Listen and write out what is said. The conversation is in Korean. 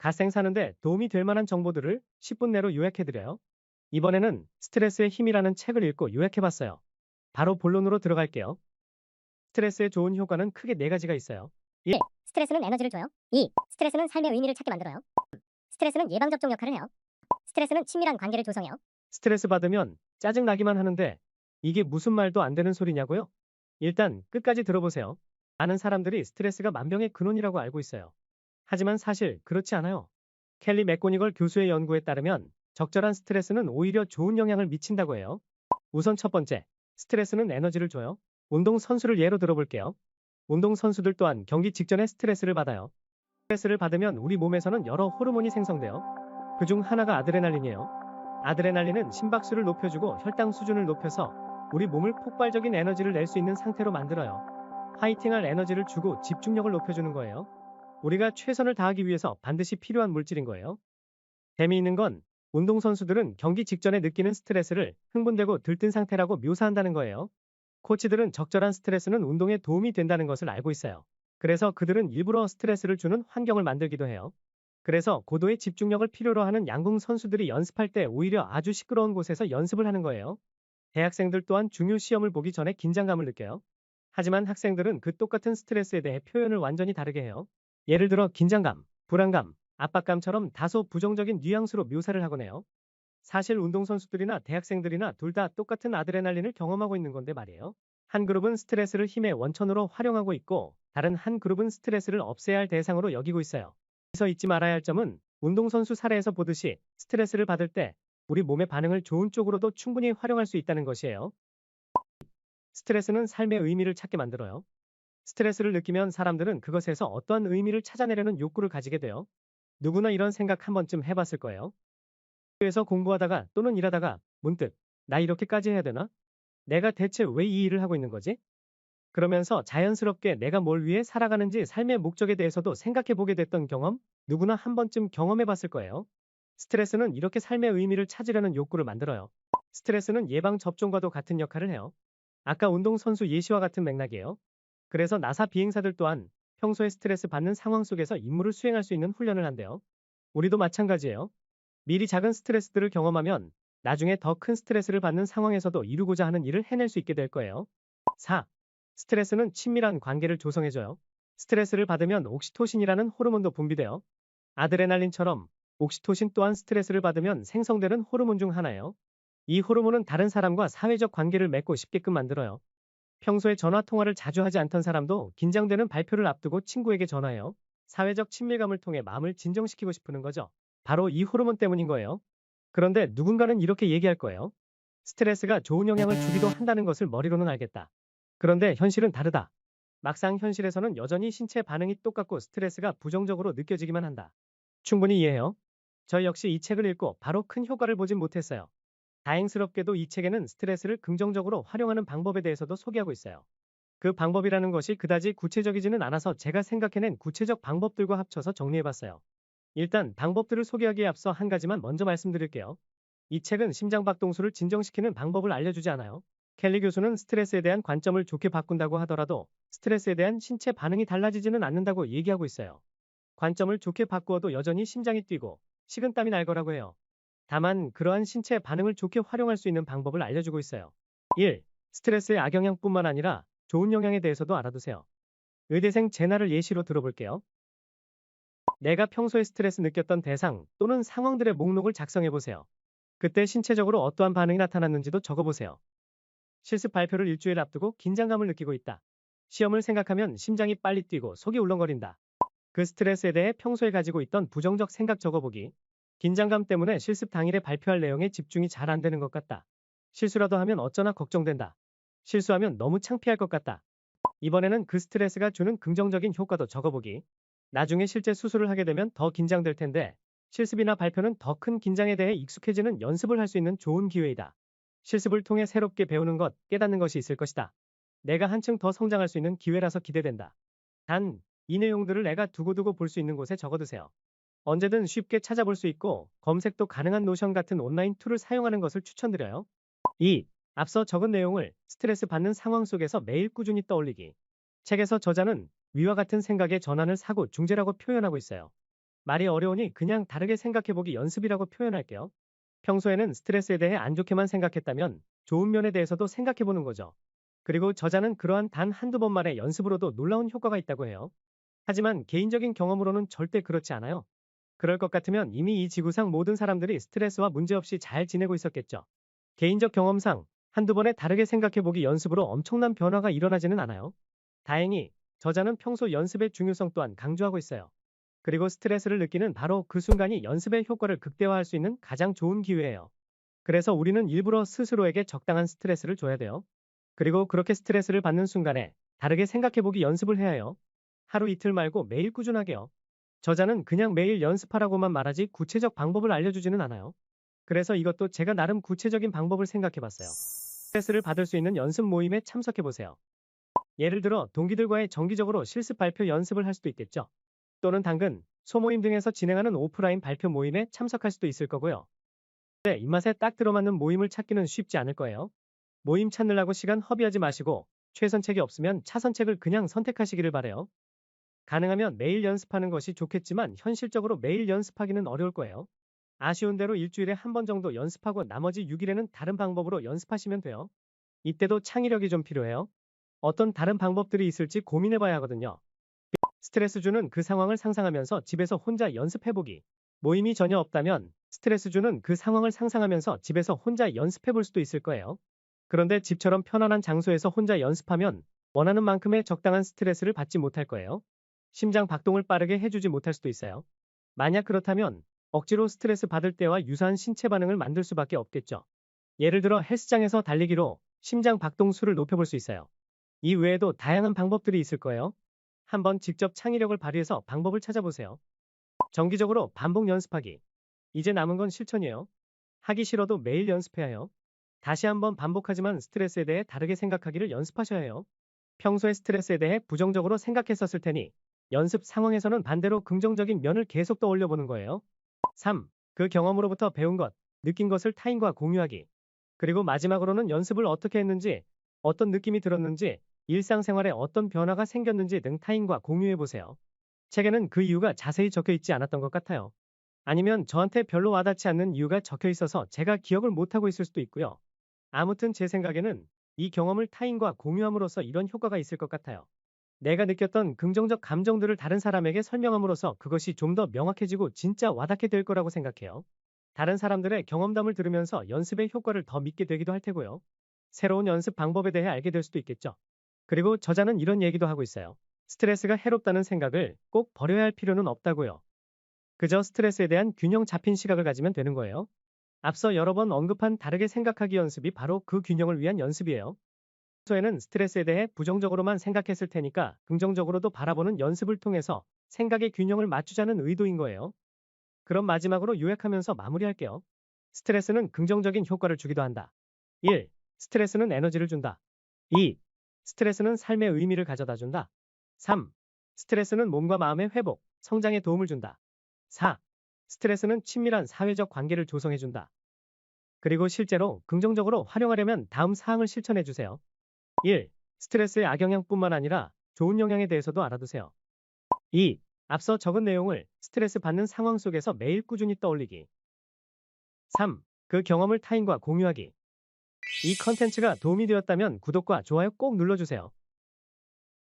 갓생 사는데 도움이 될 만한 정보들을 10분 내로 요약해드려요. 이번에는 스트레스의 힘이라는 책을 읽고 요약해봤어요. 바로 본론으로 들어갈게요. 스트레스의 좋은 효과는 크게 네 가지가 있어요. 1. 스트레스는 에너지를 줘요. 2. 스트레스는 삶의 의미를 찾게 만들어요. 스트레스는 예방접종 역할을 해요. 스트레스는 친밀한 관계를 조성해요. 스트레스 받으면 짜증나기만 하는데 이게 무슨 말도 안 되는 소리냐고요? 일단 끝까지 들어보세요. 많은 사람들이 스트레스가 만병의 근원이라고 알고 있어요. 하지만 사실 그렇지 않아요. 켈리 맥고니걸 교수의 연구에 따르면 적절한 스트레스는 오히려 좋은 영향을 미친다고 해요. 우선 첫 번째, 스트레스는 에너지를 줘요. 운동선수를 예로 들어볼게요. 운동선수들 또한 경기 직전에 스트레스를 받아요. 스트레스를 받으면 우리 몸에서는 여러 호르몬이 생성돼요. 그중 하나가 아드레날린이에요. 아드레날린은 심박수를 높여주고 혈당 수준을 높여서 우리 몸을 폭발적인 에너지를 낼 수 있는 상태로 만들어요. 파이팅할 에너지를 주고 집중력을 높여주는 거예요. 우리가 최선을 다하기 위해서 반드시 필요한 물질인 거예요. 재미있는 건 운동선수들은 경기 직전에 느끼는 스트레스를 흥분되고 들뜬 상태라고 묘사한다는 거예요. 코치들은 적절한 스트레스는 운동에 도움이 된다는 것을 알고 있어요. 그래서 그들은 일부러 스트레스를 주는 환경을 만들기도 해요. 그래서 고도의 집중력을 필요로 하는 양궁 선수들이 연습할 때 오히려 아주 시끄러운 곳에서 연습을 하는 거예요. 대학생들 또한 중요 시험을 보기 전에 긴장감을 느껴요. 하지만 학생들은 그 똑같은 스트레스에 대해 표현을 완전히 다르게 해요. 예를 들어 긴장감, 불안감, 압박감처럼 다소 부정적인 뉘앙스로 묘사를 하곤 해요. 사실 운동선수들이나 대학생들이나 둘 다 똑같은 아드레날린을 경험하고 있는 건데 말이에요. 한 그룹은 스트레스를 힘의 원천으로 활용하고 있고 다른 한 그룹은 스트레스를 없애야 할 대상으로 여기고 있어요. 여기서 잊지 말아야 할 점은 운동선수 사례에서 보듯이 스트레스를 받을 때 우리 몸의 반응을 좋은 쪽으로도 충분히 활용할 수 있다는 것이에요. 스트레스는 삶의 의미를 찾게 만들어요. 스트레스를 느끼면 사람들은 그것에서 어떠한 의미를 찾아내려는 욕구를 가지게 돼요. 누구나 이런 생각 한 번쯤 해봤을 거예요. 학교에서 공부하다가 또는 일하다가 문득 나 이렇게까지 해야 되나? 내가 대체 왜 이 일을 하고 있는 거지? 그러면서 자연스럽게 내가 뭘 위해 살아가는지 삶의 목적에 대해서도 생각해 보게 됐던 경험? 누구나 한 번쯤 경험해 봤을 거예요. 스트레스는 이렇게 삶의 의미를 찾으려는 욕구를 만들어요. 스트레스는 예방 접종과도 같은 역할을 해요. 아까 운동선수 예시와 같은 맥락이에요. 그래서 나사 비행사들 또한 평소에 스트레스 받는 상황 속에서 임무를 수행할 수 있는 훈련을 한대요. 우리도 마찬가지예요. 미리 작은 스트레스들을 경험하면 나중에 더 큰 스트레스를 받는 상황에서도 이루고자 하는 일을 해낼 수 있게 될 거예요. 4. 스트레스는 친밀한 관계를 조성해줘요. 스트레스를 받으면 옥시토신이라는 호르몬도 분비돼요. 아드레날린처럼 옥시토신 또한 스트레스를 받으면 생성되는 호르몬 중 하나예요. 이 호르몬은 다른 사람과 사회적 관계를 맺고 싶게끔 만들어요. 평소에 전화 통화를 자주 하지 않던 사람도 긴장되는 발표를 앞두고 친구에게 전화해요. 사회적 친밀감을 통해 마음을 진정시키고 싶은 거죠. 바로 이 호르몬 때문인 거예요. 그런데 누군가는 이렇게 얘기할 거예요. 스트레스가 좋은 영향을 주기도 한다는 것을 머리로는 알겠다. 그런데 현실은 다르다. 막상 현실에서는 여전히 신체 반응이 똑같고 스트레스가 부정적으로 느껴지기만 한다. 충분히 이해해요. 저 역시 이 책을 읽고 바로 큰 효과를 보진 못했어요. 다행스럽게도 이 책에는 스트레스를 긍정적으로 활용하는 방법에 대해서도 소개하고 있어요. 그 방법이라는 것이 그다지 구체적이지는 않아서 제가 생각해낸 구체적 방법들과 합쳐서 정리해봤어요. 일단 방법들을 소개하기에 앞서 한 가지만 먼저 말씀드릴게요. 이 책은 심장박동수를 진정시키는 방법을 알려주지 않아요. 켈리 교수는 스트레스에 대한 관점을 좋게 바꾼다고 하더라도 스트레스에 대한 신체 반응이 달라지지는 않는다고 얘기하고 있어요. 관점을 좋게 바꾸어도 여전히 심장이 뛰고 식은땀이 날 거라고 해요. 다만 그러한 신체 반응을 좋게 활용할 수 있는 방법을 알려주고 있어요. 1. 스트레스의 악영향뿐만 아니라 좋은 영향에 대해서도 알아두세요. 의대생 제나를 예시로 들어볼게요. 내가 평소에 스트레스 느꼈던 대상 또는 상황들의 목록을 작성해보세요. 그때 신체적으로 어떠한 반응이 나타났는지도 적어보세요. 실습 발표를 일주일 앞두고 긴장감을 느끼고 있다. 시험을 생각하면 심장이 빨리 뛰고 속이 울렁거린다. 그 스트레스에 대해 평소에 가지고 있던 부정적 생각 적어보기. 긴장감 때문에 실습 당일에 발표할 내용에 집중이 잘 안 되는 것 같다. 실수라도 하면 어쩌나 걱정된다. 실수하면 너무 창피할 것 같다. 이번에는 그 스트레스가 주는 긍정적인 효과도 적어보기. 나중에 실제 수술을 하게 되면 더 긴장될 텐데 실습이나 발표는 더 큰 긴장에 대해 익숙해지는 연습을 할 수 있는 좋은 기회이다. 실습을 통해 새롭게 배우는 것, 깨닫는 것이 있을 것이다. 내가 한층 더 성장할 수 있는 기회라서 기대된다. 단, 이 내용들을 내가 두고두고 볼 수 있는 곳에 적어두세요. 언제든 쉽게 찾아볼 수 있고 검색도 가능한 노션 같은 온라인 툴을 사용하는 것을 추천드려요. 2. 앞서 적은 내용을 스트레스 받는 상황 속에서 매일 꾸준히 떠올리기. 책에서 저자는 위와 같은 생각의 전환을 사고 중재라고 표현하고 있어요. 말이 어려우니 그냥 다르게 생각해보기 연습이라고 표현할게요. 평소에는 스트레스에 대해 안 좋게만 생각했다면 좋은 면에 대해서도 생각해보는 거죠. 그리고 저자는 그러한 단 한두 번만의 연습으로도 놀라운 효과가 있다고 해요. 하지만 개인적인 경험으로는 절대 그렇지 않아요. 그럴 것 같으면 이미 이 지구상 모든 사람들이 스트레스와 문제없이 잘 지내고 있었겠죠. 개인적 경험상 한두 번에 다르게 생각해보기 연습으로 엄청난 변화가 일어나지는 않아요. 다행히 저자는 평소 연습의 중요성 또한 강조하고 있어요. 그리고 스트레스를 느끼는 바로 그 순간이 연습의 효과를 극대화할 수 있는 가장 좋은 기회예요. 그래서 우리는 일부러 스스로에게 적당한 스트레스를 줘야 돼요. 그리고 그렇게 스트레스를 받는 순간에 다르게 생각해보기 연습을 해야 해요. 하루 이틀 말고 매일 꾸준하게요. 저자는 그냥 매일 연습하라고만 말하지 구체적 방법을 알려주지는 않아요. 그래서 이것도 제가 나름 구체적인 방법을 생각해봤어요. 스트레스를 받을 수 있는 연습 모임에 참석해보세요. 예를 들어 동기들과의 정기적으로 실습 발표 연습을 할 수도 있겠죠. 또는 당근, 소모임 등에서 진행하는 오프라인 발표 모임에 참석할 수도 있을 거고요. 네, 입맛에 딱 들어맞는 모임을 찾기는 쉽지 않을 거예요. 모임 찾느라고 시간 허비하지 마시고 최선책이 없으면 차선책을 그냥 선택하시기를 바래요. 가능하면 매일 연습하는 것이 좋겠지만 현실적으로 매일 연습하기는 어려울 거예요. 아쉬운 대로 일주일에 한 번 정도 연습하고 나머지 6일에는 다른 방법으로 연습하시면 돼요. 이때도 창의력이 좀 필요해요. 어떤 다른 방법들이 있을지 고민해봐야 하거든요. 스트레스 주는 그 상황을 상상하면서 집에서 혼자 연습해보기. 모임이 전혀 없다면 스트레스 주는 그 상황을 상상하면서 집에서 혼자 연습해볼 수도 있을 거예요. 그런데 집처럼 편안한 장소에서 혼자 연습하면 원하는 만큼의 적당한 스트레스를 받지 못할 거예요. 심장 박동을 빠르게 해주지 못할 수도 있어요. 만약 그렇다면 억지로 스트레스 받을 때와 유사한 신체 반응을 만들 수밖에 없겠죠. 예를 들어 헬스장에서 달리기로 심장 박동 수를 높여볼 수 있어요. 이 외에도 다양한 방법들이 있을 거예요. 한번 직접 창의력을 발휘해서 방법을 찾아보세요. 정기적으로 반복 연습하기. 이제 남은 건 실천이에요. 하기 싫어도 매일 연습해야 해요. 다시 한번 반복하지만 스트레스에 대해 다르게 생각하기를 연습하셔야 해요. 평소에 스트레스에 대해 부정적으로 생각했었을 테니 연습 상황에서는 반대로 긍정적인 면을 계속 떠올려 보는 거예요. 3. 그 경험으로부터 배운 것, 느낀 것을 타인과 공유하기. 그리고 마지막으로는 연습을 어떻게 했는지, 어떤 느낌이 들었는지, 일상생활에 어떤 변화가 생겼는지 등 타인과 공유해 보세요. 책에는 그 이유가 자세히 적혀 있지 않았던 것 같아요. 아니면 저한테 별로 와닿지 않는 이유가 적혀 있어서 제가 기억을 못하고 있을 수도 있고요. 아무튼 제 생각에는 이 경험을 타인과 공유함으로써 이런 효과가 있을 것 같아요. 내가 느꼈던 긍정적 감정들을 다른 사람에게 설명함으로써 그것이 좀 더 명확해지고 진짜 와닿게 될 거라고 생각해요. 다른 사람들의 경험담을 들으면서 연습의 효과를 더 믿게 되기도 할 테고요. 새로운 연습 방법에 대해 알게 될 수도 있겠죠. 그리고 저자는 이런 얘기도 하고 있어요. 스트레스가 해롭다는 생각을 꼭 버려야 할 필요는 없다고요. 그저 스트레스에 대한 균형 잡힌 시각을 가지면 되는 거예요. 앞서 여러 번 언급한 다르게 생각하기 연습이 바로 그 균형을 위한 연습이에요. 평소에는 스트레스에 대해 부정적으로만 생각했을 테니까 긍정적으로도 바라보는 연습을 통해서 생각의 균형을 맞추자는 의도인 거예요. 그럼 마지막으로 요약하면서 마무리할게요. 스트레스는 긍정적인 효과를 주기도 한다. 1. 스트레스는 에너지를 준다. 2. 스트레스는 삶의 의미를 가져다 준다. 3. 스트레스는 몸과 마음의 회복, 성장에 도움을 준다. 4. 스트레스는 친밀한 사회적 관계를 조성해 준다. 그리고 실제로 긍정적으로 활용하려면 다음 사항을 실천해 주세요. 1. 스트레스의 악영향뿐만 아니라 좋은 영향에 대해서도 알아두세요. 2. 앞서 적은 내용을 스트레스 받는 상황 속에서 매일 꾸준히 떠올리기. 3. 그 경험을 타인과 공유하기. 이 컨텐츠가 도움이 되었다면 구독과 좋아요 꼭 눌러주세요.